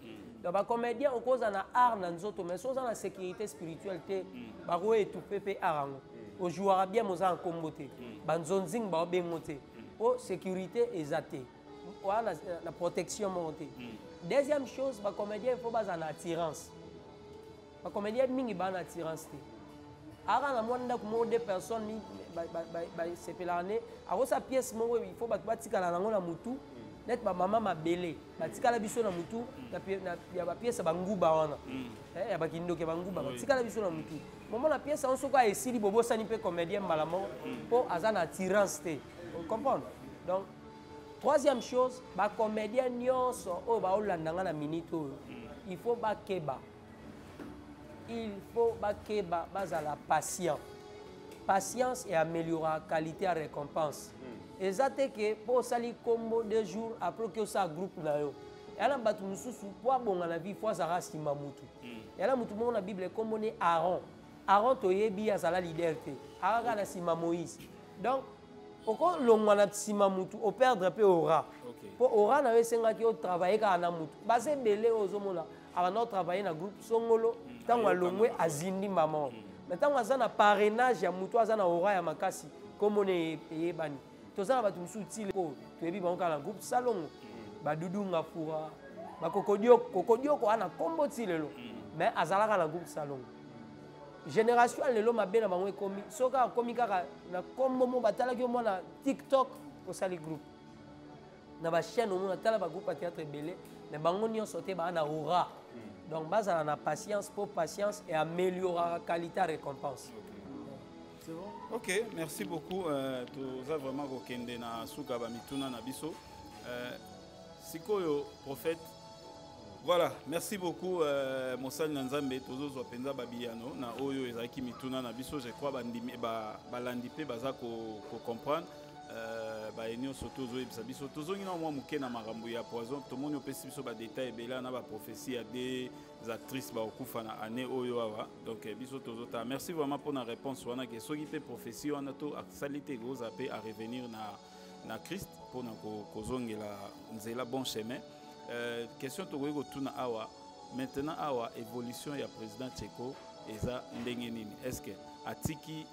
Donc ba comédien ko za na art na nzoto mais so za na sécurité spirituelle te ba ko étouffer pe arango. O jouera bien moza en kombote. Ba nzonzing ba bengote. O sécurité ezate. Voilà la protection monte. Deuxième chose, ba comédien faut ba za na attirance. Ba comédien mingi ba na attirance te. Ara na mwanda kumo deux personnes c'est pelane aro sa pièce mo il faut batika la nango na mutu net ba mama mabele batika la biso na mutu na ya ba pièce ba nguba wana ya ba kindoke ba nguba batika la biso na mutu moment na pièce on soka esili bobo sani pe comédien malamo po azana attirance te on comprend. Donc troisième chose ba comédien nyonso o ba olandanga na minute il faut ba keba. Il faut que la patience. Patience et améliorer la qualité à récompense. Et ça c'est que pour salir combo 2 jours après que ça groupe là yo. Et là batu mususu pour bon la vie faut ça rasti mamutu. Et là mutu mon la Bible comme on est Aaron. Aaron to yebi azala leader te. Aaron na sima Moïse. Donc oko longa na sima mutu au perdre peu aura. Pour aura na wesenga ki o travailler ka na mutu. Ba se belé ozomona avant travailler na groupe songolo. Tant que l'on est azindi maman. Maintenant, on a un parrainage, on a un aura ya makasi. Comme on est payé bani. Tout ça, on va tout soutenir. Tu es bien dans le groupe salon. Badoudou ngafura. Kokodio ko ana combo tilelo. Mais azala dans le groupe salon. Génération le lo mabe na bango komi. Soka komi kaka na combo mo batala ki mo na TikTok pour sali groupe. Na ba chaîne on a tala ba groupe théâtre belé. Na bango nyo sauté ba na aura. Donc, base à la patience pour patience et améliorer la qualité de récompense. C'est bon? Ok, merci beaucoup. Tu as vraiment rekende na suka ba mituna na biso. Sikoyo prophète. Voilà, merci beaucoup Mosali Nanzambe tozo penza babiano na oyo ezaki mituna na biso. Je crois balandi pe baza ko comprendre. Ba enyo soto zo ebisa biso tozo ngina mwa muke na makambo ya poison to moni opesi biso ba détail bela na ba prophétie ya des actrices ba okufa na année oyo awa donc biso tozo ta merci vraiment pour la réponse wana ke soki pe prophétie wana to salite goza pe à revenir na Christ pour na kozongela nzela bon chemin. Question tokoki kotuna awa maintenant awa évolution ya président Tsheko eza ndenge nini? Est-ce que atiki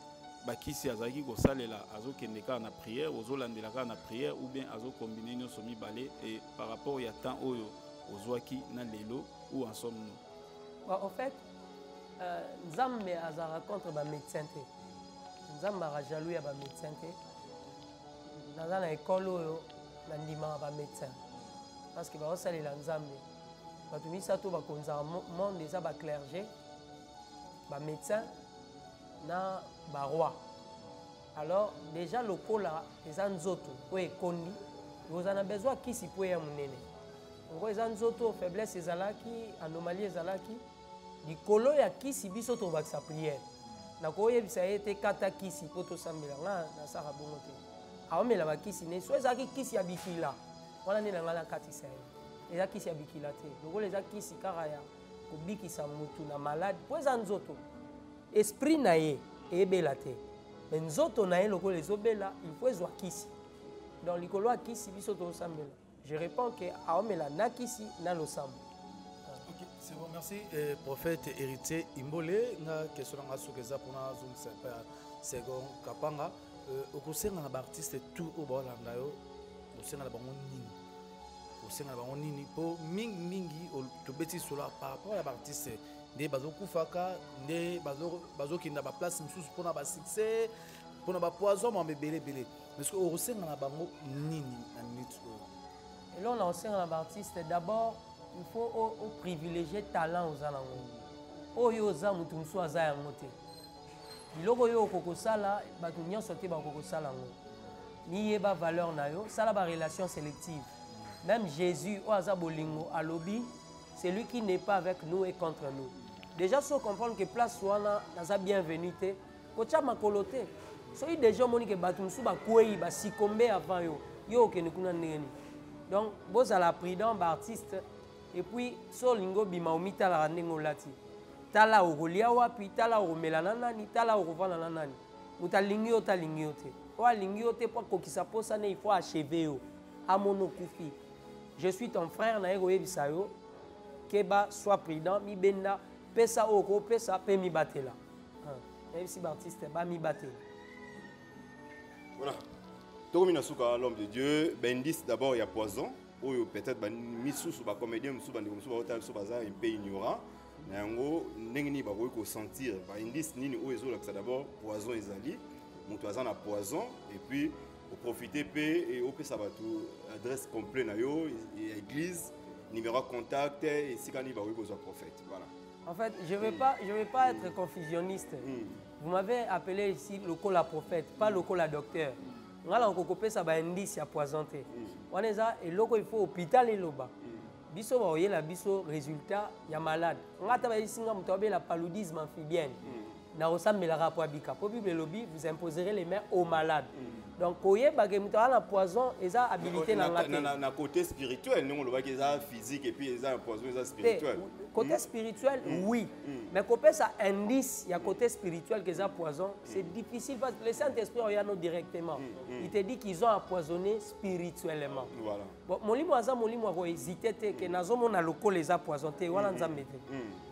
bakisi azaki kosalela azokende kaka na prière ozolandela kaka na prière ou bien azokombine nyonso mibale et par rapport ya temps oyo ozwaki na lelo où en sommes-nous? En fait nzambe azara contre bamédecin te, nzambe arajalou ya bamédecin te. Naza na ekolo oyo nandimaka bamédecin parce que baosalela nzambe bato misato bakonzaka monde eza baclergé bamédecin na baroi. Alors déjà lokola eza nzoto oyo ekondi ozana besoin kisi po ya monene ngo eza nzoto faiblesse ezalaki anomalie ezalaki likolo ya kisi biso tobakisa prière nakoyebisa ye te kata kisi po tosambela nga nasaka bongo te aomela bakisi ne so ezalaki kisi ya bikila wana nde na nga nakatisa ye eza kisi ya bikila te lokola eza kisi kaka ya kobikisa mutu na malade po eza nzoto esprit na ye eyebela te me nzoto na ye lokola ezobela il faut ezwa kisi donc likolo ya kisi biso tosambela je réponds que aomela na kisi na losambo. Ok, c'est bon, merci. Prophète héritier Imbole, nga question nga sokeza pona zone sepa second kapanga okusenga na artiste tout au bolanda yo okusenga na bango nini okusenga na bango nini po mingi to beti sola par rapport à artiste nde bazokufaka nde bazokinda ba place msusu pona ba succès pona ba poison mo mebele bele parce que okusenga na bango nini na minute. Et là, on enseigne à l'artiste. D'abord, il faut privilégier le talent aux alango. Oyo za mutumsu aza yangote. Biloko yo kokosala, batunyo sote ba kokosala ngo. Ni yeba valeur na yo, sala ba relation sélective. Même Jésus o aza bolingo alobi, c'est lui qui n'est pas avec nous et contre nous. Déjà, faut comprendre que place wana naza bienvenue. Kocha makolote. Soyi déjà moni que batumsu ba kwei ba sikombe avant yo. Yo ke nikuna ndeni. Donc, vous avez la prudence d'artiste et puis, so lingo bima omita la randengo lati. Tala ogolia wapi, tala omela nani, tala orovana nani. Muta lingio ta lingiote. Oa lingiote pour kokisa posa ne il faut achever yo. Amono kufi. Je suis ton frère na ego ebisayo. Keba sois prudent, mi benda pesa oko pesa pe mi batela. Même si artiste ba mi batela. Voilà. Toromina Souka, l'homme de Dieu, Bendis d'abord il y a poison, ou peut-être Missou sous comédien, Missou un peu ignorant, mais en gros, n'engni ba ko sentir, Bendis ni ou ezo là d'abord poison ezali, mutuazan a poison et puis au profiter et au ça va tout adresse complète na yo église, numéro contact et si quand il va ko prophète, voilà. En fait, je vais pas être confusionniste. Vous m'avez appelé ici le col à prophète, pas le col à docteur. Ngala okopesa ça ba indice ya poisonté. Wana eza eloko il faut hôpital eloba. Biso ba oyela biso résultat ya malade. Ngata ba isinga muto abela paludisme amphibienne. Na osambela rapport bika. Po Bible lobi vous imposerez les mains aux malades. Donc koyeba ke muto ala poison eza habilité na ngate. Na côté spirituel, nous on le voit que ça physique et puis eza poison eza spirituel. Côté spirituel oui. Mais côté ça indice, il y a côté spirituel que ça poison, c'est difficile parce que le Saint-Esprit regarde directement. Il te dit qu'ils ont empoisonné spirituellement. Voilà. Bon, molimo aza molimo ko hésiter que nazo mona loko les a poisonné wala nzambe te.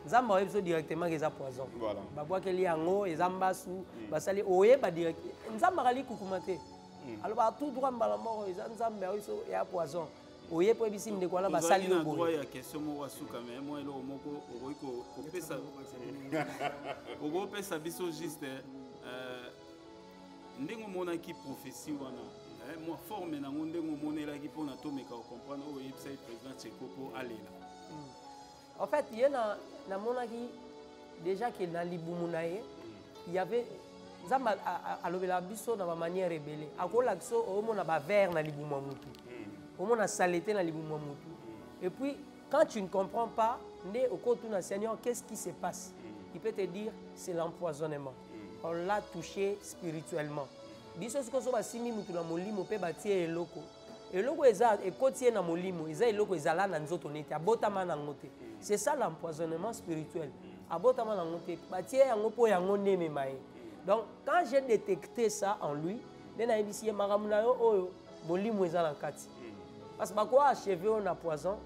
Nzambe a besoin directement que ça poison. Voilà. Ba bwa ke liango ezambasu, basali oye ba direct. Nzambe ali kukumate. Alors ba tout droit mbala mort nzambe a besoin ya poison. Oye po bisi ndeko wana basali yo boye. Ya question mo wasuka mais moi elo moko oiko kopesa. Ogo pesa biso juste ndengo mona ki prophétie wana. Moi forme na ndengo monela ki pona to meka comprendre o yebisa président Tsheko po alela. En fait, il y a na mona ki déjà que na libumu na ye, il y avait zamba alobela biso na manière rebelle. Akola so o mona ba vert na libumu mutu. Comment on a saleté dans les mouvements. Et puis, quand tu ne comprends pas, Seigneur, qu'est-ce qui se passe? Il peut te dire, c'est l'empoisonnement. On l'a touché spirituellement. C'est ça l'empoisonnement spirituel. Donc, quand j'ai détecté ça en lui, molimo eza na kati parce que bako achever on a poison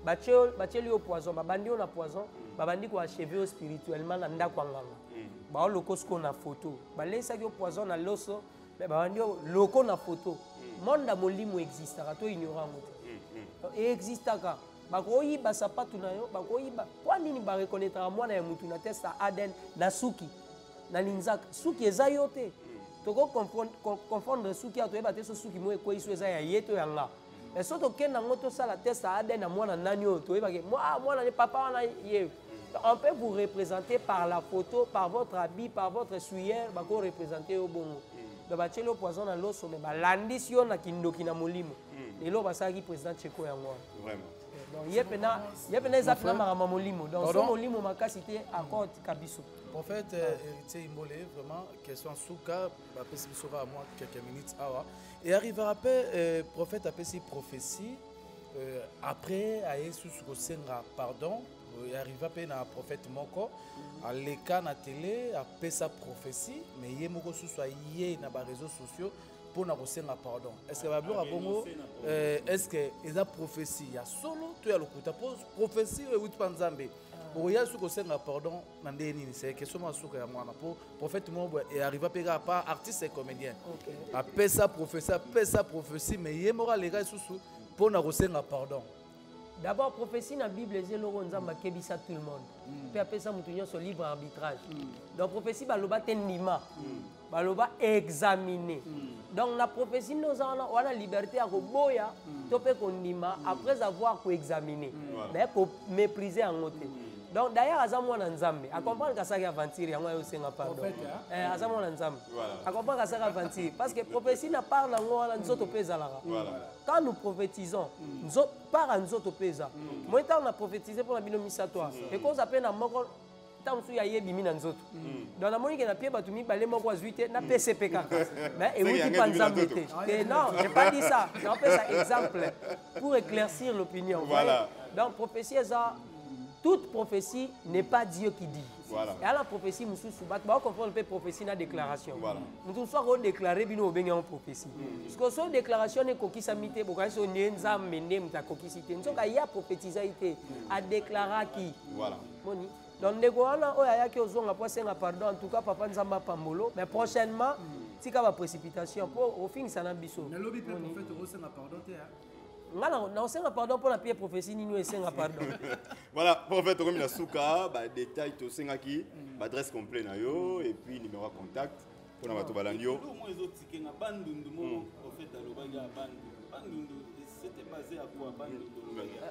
batieli au poison babandi on a poison babandi ko achever spirituellement na ndako nganga ba loko ce qu'on a photo balesa ki au poison na loso mais babandi loko na photo monde molimo existera to ignorant et existaka bakoyiba sapatu na yo bakoyiba kwa nini ba reconnaître mwana ya mutu na test ADN na suki na linzaka suki eza yo te toko confondre suki atoyeba te so suki mo ekweyiso eza ya yeto yanga mais so tokenda ngo tosala test ADN na mwana nani oyo toyeba ke mwana ne papa wana ye on peut vous représenter par la photo par votre habit par votre souillère bako représenter yo bongo donc batieli o poison na loso mais balandisi yo na kindoki na molimo lelo basalaki président Tsheko yango vraiment. Donc yepena eza pena makambo molimo donc so molimo makasi te accord kabiso. Prophète héritier Imbole, vraiment question souka bapesi biso à moi quelques minutes awa et arrivera après prophète apesi prophétie après aye susu ko senga pardon et arriva pe na prophète moko aleka na télé apesa prophétie mais ye moko susu aye na ba réseaux sociaux pour na kosenga pardon. Est-ce que bablo bongo est-ce que eza prophétie ya solo to ya lokuta prophétie e wit panzambe oya su kosenga pardon na ndeni ni c'est question masuka ya mwana pour prophète mo et arriva pega pas artiste et comédien apesa prophétie mais ye moko alega susu pour na kosenga pardon. D'abord prophétie na Bible ezelo nzamba kebisa tout le monde pe apesa mutu nyonso libre arbitrage donc prophétie baloba tenima baloba examiner donc la prophétie nous on a liberté à koboya to pe kondima après avoir examiné mais pour mépriser en côté donc d'ailleurs azamo na nzambe a comprendre ka saki aventure yango yo senga pardon azamo na nzambe a comprendre ka saki aventure parce que prophétie na parle ngo na nzoto peza la quand nous prophétisons nous par nzoto peza moi tant on a prophétisé pour la bino misato et cause appelle na moko tant su ya yebi mina nzoto dans la monique na pied batumi balé moko 8 na PCP kaka mais et oui pas nzambe te non j'ai pas dit ça non fait ça exemple pour éclaircir l'opinion voilà donc prophétie ça toute prophétie n'est pas Dieu qui dit. Voilà. Et à la prophétie, nous comprendre que prophétie na déclaration. Voilà. Nous sommes déclarés bino obenga en prophétie. Parce que son déclaration est kokisa mité, beaucoup so nenza mende mta kokisité. Nous sommes ya prophétiser été a déclarer qui. Voilà. Boni. Donc ndeko wana oya yaki ozonga po senga pardon en tout cas papa nzamba pambolo mais prochainement tika ba précipitation pour au fin ça na biso. Na lobi pe prophète osenga pardon te ha. Non, c'est un pardon pour la pierre prophétie, nous et c'est un pardon. Voilà, prophète, comme il a souka, détail tout c'est qui, adresse complète na yo et puis numéro de contact pour na bato balandio.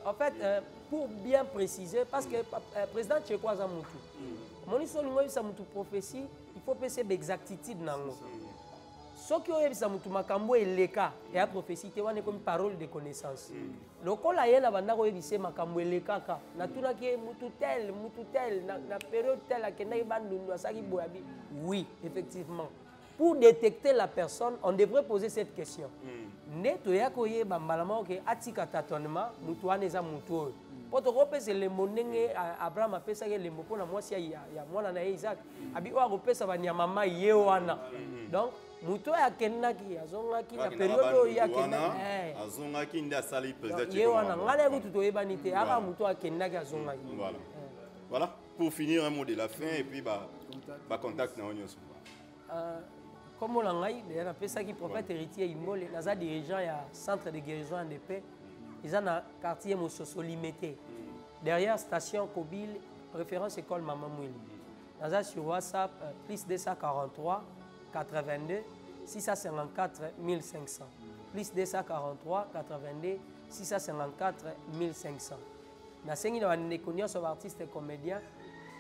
En fait, pour bien préciser, parce que le président Tsheko Azamutu, mon histoire de prophétie, il faut penser d'exactitude. Ce qui est mutu makambo eleka et prophétie te wana comme parole de connaissance. Lokola yena banda ko yebise makambo eleka ka na tuna ki mutu tel na période telle que na bandundu asaki boyabi. Oui, effectivement. Pour détecter la personne, on devrait poser cette question. Neto ya ko yeba malama ke atika tâtonnement mutu wana eza mutu. Poto kopesa le monenge Abraham apesa ke le moko na mwasi ya mwana na Isaac. Abi o kopesa banyama mama ye wana. Donc muto ya kenaki azongaki na période ya kenaki azongaki nda sali peut-être ye wana ngale mutu to yebani te aka muto ya kenaki azongaki voilà pour finir un mot de la fin et puis ba contact na onyo comme on l'a dit na pesa ki prophète héritier Imbole naza dirigeant ya centre de guérison de paix ils ont un quartier Mososo limité derrière station Kobil référence école Maman Mwili naza sur WhatsApp plus 243 82 654 1500 plus 243 82 654 1500 na sengi na ndeko nyonso ba artiste comédien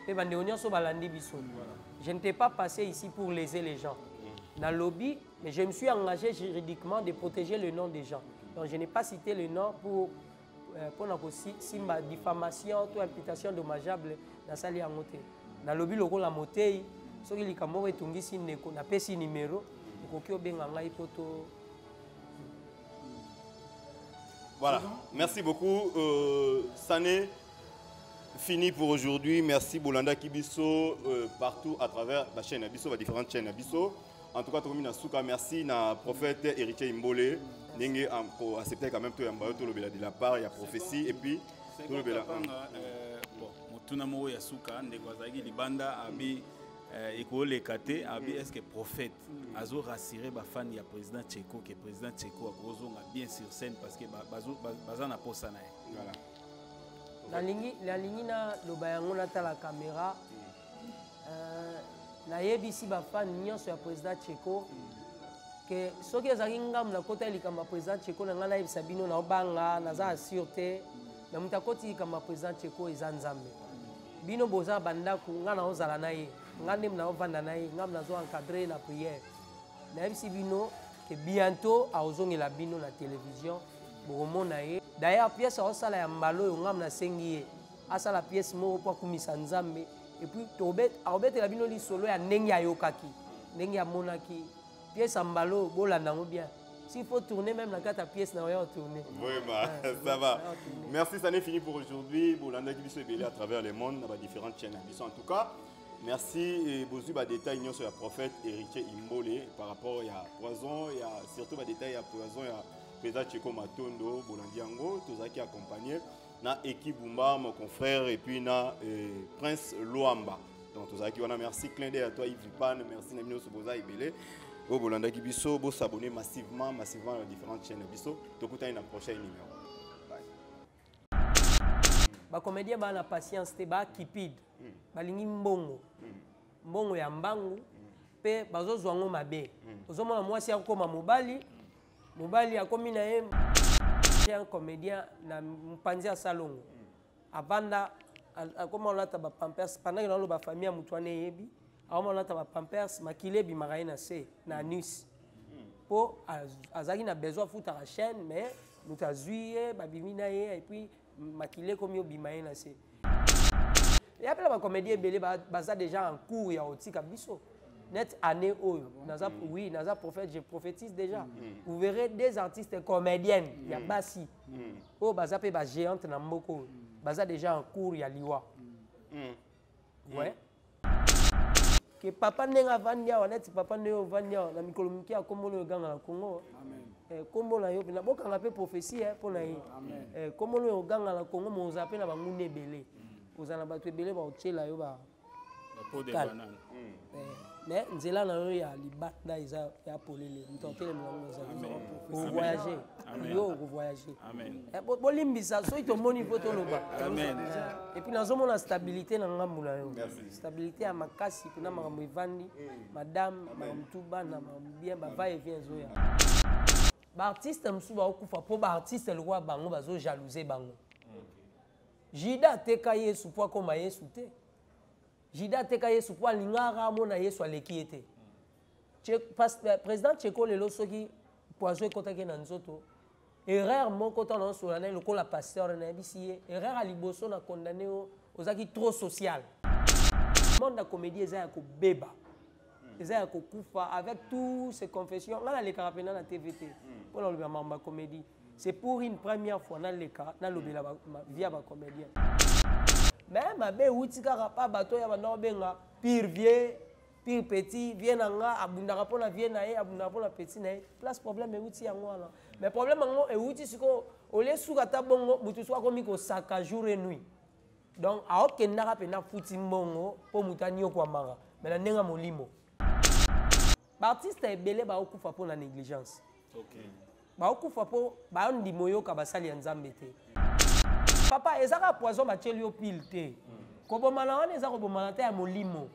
et ba ndeko nyonso balandi biso. Je ne t'ai pas passé ici pour léser les gens na lobby mais je me suis engagé juridiquement de protéger le nom des gens donc je n'ai pas cité le nom pour simba diffamation ou imputation dommageable na sali yango te na lobby lokola motei soki likambo etungisi ndeko na pesi numéro okoki obenga ngai poto. Voilà, merci beaucoup Sané. Fini pour aujourd'hui. Merci Bolanda Kibiso partout à travers la chaîne Abiso, différentes chaînes Abiso. En tout cas, merci na prophète héritier Imbole. ndenge accepter quand même to yamba to lobela de la part ya prophétie et puis to lobela bon mutuna mo ya suka ndeko azaki libanda abi ekoleka te abi est-ce que prophète azo rassurer ba fan ya président Tcheko que président Tcheko akozonga bien sur scène parce que baza na posa na ye. Voilà. La ligne na loba yango na ta la caméra na yebisi ba fan nyonso ya président Tcheko que soki ezali ngam na kota likamba président Tcheko na ngana yebisa bino na obanga naza sûreté na mutakoti kama président Tcheko eza nzambe bino boza bandako ngana ozala na ye ngande mna ovanda na ye ngam nazo encadrer na prière na yebisi bino que bientôt aozongela bino na télévision bomona ye d'ailleurs pièce osala ya mbalo yo ngam na sengi ye asala pièce moko po kumisa nzambe et puis obetela bino lisolo ya ndenge ayokaki ndenge amonaki pièce ya mbalo bolanda ngo bien. S'il faut tourner même la carte à pièces, on va tourner. Vraiment, ça va. Merci, ça n'est fini pour aujourd'hui. Bolanda qui se belé à travers le monde, dans différentes chaînes. En tout cas, merci et beaucoup de détails sur le prophète héritier Imbole par rapport à poison, il y a surtout des détails à poison, il y a président Tcheko Matondo, Bolandiango, tous ceux qui accompagnent, na équipe Bumba, mon confrère et puis na Prince Loamba. Donc tous ceux qui ont merci, clin d'œil à toi Yves Pan, merci Namino Soboza Ibele. Au Bolanda qui biso, vous s'abonner massivement à différentes chaînes biso. Donc vous avez un prochain numéro. Ba comédien ba na patience te ba kipide. Ba lingi mbongo. Mbongo ya mbangu pe bazo zwango mabe. Ozomona mwasi akoma mobali. Mobali akomi na ye un comédien na mpanzi ya salongo. Avanda akoma lata ba pampers pendant que ba famille ya mutwane yebi. On a ta pampers makile bi maraina se na anus po azaki na besoin futa la chaîne mais nous ta zuie ba bimina ye et puis makile comme yo bimaina se et après la comédie belé baza déjà en cours ya otika biso net année oyo naza oui naza prophète je prophétise déjà vous verrez des artistes comédiennes ya basi oh baza pe ba géante na mboko baza déjà en cours ya liwa ouais que papa nenga vandia waneti papa neo vandia na mikolo miki akombo no ganga na Congo amen kombo na yo na bokanga pe prophétie pour na yi kombo no ganga na Congo moza pe na bangune belé ozana bato belé ba otchela yo ba pot de banane mais nzela na yo ya libanda isa ya polele ntotele mlango za au voyager yo au voyager amen bolimbisa so ito moni photo loba amen et puis nazo mona stabilité na ngambu na yo stabilité ya makasi kuna makambo evandi madame mamtuba na bien ba va et vient zo ya ba artiste msuba okufa po ba artiste le roi bango bazo jalouser bango Jida teka Yesu po koma Yesu te Jida teka Yesu po lingara mona Yesu aleki ete président Tcheko lelo soki poison ekotaki na nzoto erreur moko tana solana lokola pasteur na bisiye erreur a liboso na condamné ozaki trop social monde la comédie eza ya ko beba eza ya ko kufa avec tous ces confessions ngana le carapena na TVT pour le mamba comédie c'est pour une première fois dans le cas dans le via ba comédien même abe utika rapa bato ya bana benga pire vieux pire petit vient nga abundaka pona vient na ye abundaka pona petit na ye place problème euti yango wana mais problème ngo euti siko ole suka ta bongo butu swa komi ko saka jour et nuit donc a okendaka pe na futi mbongo po mutani yo kwa manga mais na nenga molimo ba artiste ebele ba okufa pona négligence okay ba okufa po ba ndimo yo ka basali ya nzambe te papa ezaka poison bacheli yo pile te ko bomana wana ezaka bomana te ya molimo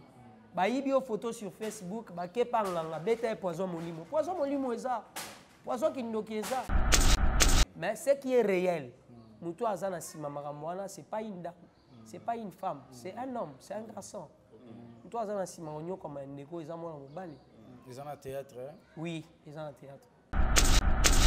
ba yibi yo photo sur Facebook ba kepa nganga beta poison molimo eza poison kindoki eza mais ce qui est réel muto azana sima makambo wana c'est pas une dame c'est pas une femme c'est un homme c'est un garçon muto azana sima onyo comme ndeko eza mwana mobali ils en a théâtre hein? Oui ils en a théâtre